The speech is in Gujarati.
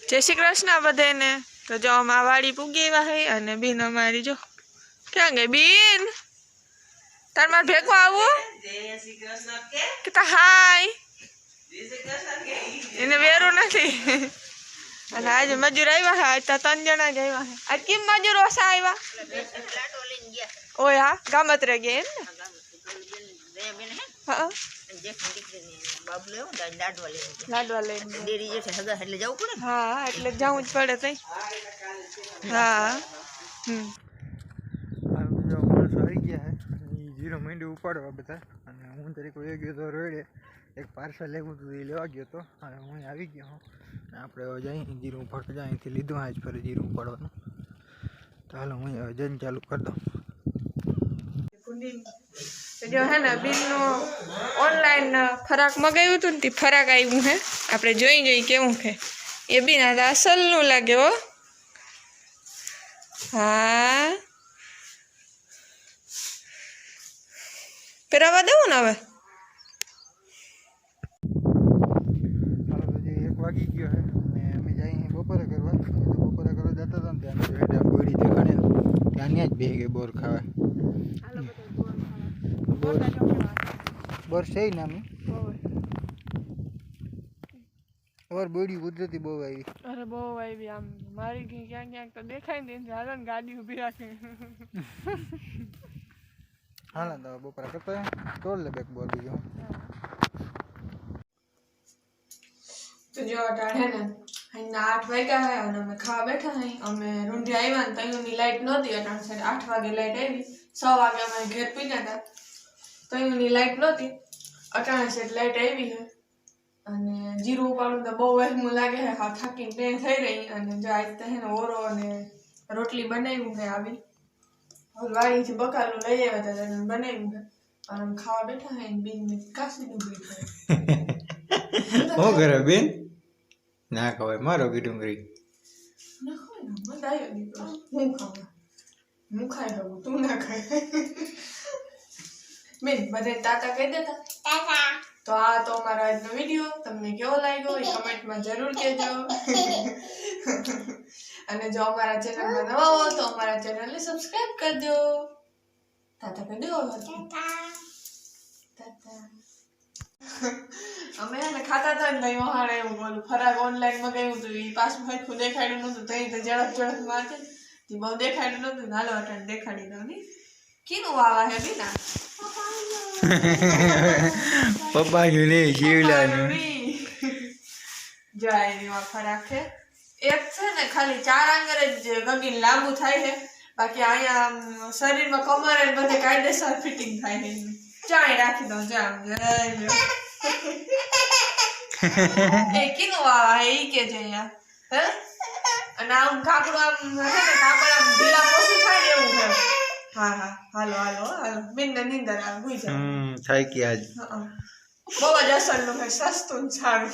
जय श्री कृष्ण बधे ने। तो जो अमा वाड़ी पूगी है अने बीन अमारी जो क्या गई बीन तार मार भेगो आवो के ता हाय इने वेरो નથી અને આજે મજૂર આવ્યા છે આજ તો 3 જણા જ આવ્યા છે આજ કેમ મજૂર ઓછા આવ્યા લાડો લઈને ગયા ઓય હા ગામત્રે ગયા એમ ને હા જે ફંડીકની બાબલો લાડવા લઈને ડેરી જે છે હગા એટલે જવું પડે હા એટલે જવું જ પડે તઈ હા જો માણસો આવી ગયા છે જીરો મીંડી ઉપાડવા બધા અને હું તરીકે એ ગયો તો રોડે એક પાર્સલ લેવું હતું એ લેવા ગયો તો અને હું આવી ગયો હું આપણે જઈ જીરું ઉપાડતા જાય અહીંથી લીધું આજ ફરી જીરું ઉપાડવાનું તો હાલો હું જઈને ચાલુ કરી દઉં जो है ना बिल नो ऑनलाइन फराक मंगाव्યું હતું ને તે ફરાક આવ્યું હે આપણે જોઈ જોઈ કેવું છે એ બી ના અસલ નું લાગે હો હા પહેરાવા દેવું ને હવે હાલો તો જે 1 વાગી ગયો છે અને અમે જઈએ બપોરે કરવા જતા હતા ને ત્યાં જોઈ બોડી દેખાડે ત્યાં જ બે ગઈ બોર ખાવા बोर सही ना मैं और बड़ी कुदरती बो आई अरे बो आई भी आम मारी की क्या क्या तो देखाई नहीं ज्यादा गाड़ी ऊभी रखे हां ना बपरा करता तोड़ ले बैक बोल दीजिए तो जो अटाण है ना ना 8 वाग्या है और અમે ખાવા બેઠા હઈ અમે રૂંઢી આવ્યા ને તઈની લાઈટ નહોતી અટાણ છે 8 વાગે લાઈટ આવી 6 વાગે અમે ઘેર પીના હતા તઈની લાઈટ નહોતી અટાણ છે લાઈટ આવી છે અને જીરું ઉપાડું તો બહુ વહેમું લાગે છે હા થાકીને બે થઈ રહી અને જો આજ તો હે ને ઓરો અને રોટલી બનાવ્યું છે આવી વાડીથી બકાલું લઈ આવ્યા હતા અને બનાવ્યું છે અને અમે ખાવા બેઠા હઈ બીન ને કાસી ડુંગળી हो करे बेन ना खवाय मारो की डुंगरी ના ખાય ને મજા આવી દીકરો હું ખાવા હું ખાઈ લઉં તું ના ખાય બેન બધે તાતા કહી દેતા તાતા તો આ તો અમારો આજનો વિડિયો તમને કેવો લાગ્યો એ કમેન્ટમાં જરૂર કહેજો અને જો અમારા ચેનલમાં નવા હો તો અમારા ચેનલને સબસ્ક્રાઇબ કરજો તાતા કહી દો તાતા તાતા અમે એને ખાતા હતા ને તઈ વહાણે એવું બોલું ફરાક ઓનલાઈન મગાવ્યું હતું એ પાછું હરખું દેખાડ્યું નહોતું તઈ તો ઝડપ મારતે તે બહુ દેખાડ્યું નહોતું હાલો અટાણ દેખાડી દઉં ને કીનું વાવા હે બીના पप्पा નું ને જીવલાનું જાય એવા ફરાક છે એક છે ને ખાલી 4 આંગળ જ ગગીન લાંબુ થાય છે બાકી અહીંયા શરીરમાં કમર અને બધે કાયદેસર ફિટિંગ થાય છે ચાય રાખી દઉં જામ એ કીનું વાવા હે ઈ કે છે અહીંયા હે અને આમ કાકડું આમ હે ને કાકડ આમ ઢીલા પોસું થાય ને એવું છે હા હા હાલો હાલો હાલો બિન નીંદર આવે હુઈ જાય થાય કે આજ બહુ જ અસરનું છે સસ્તું ને સારું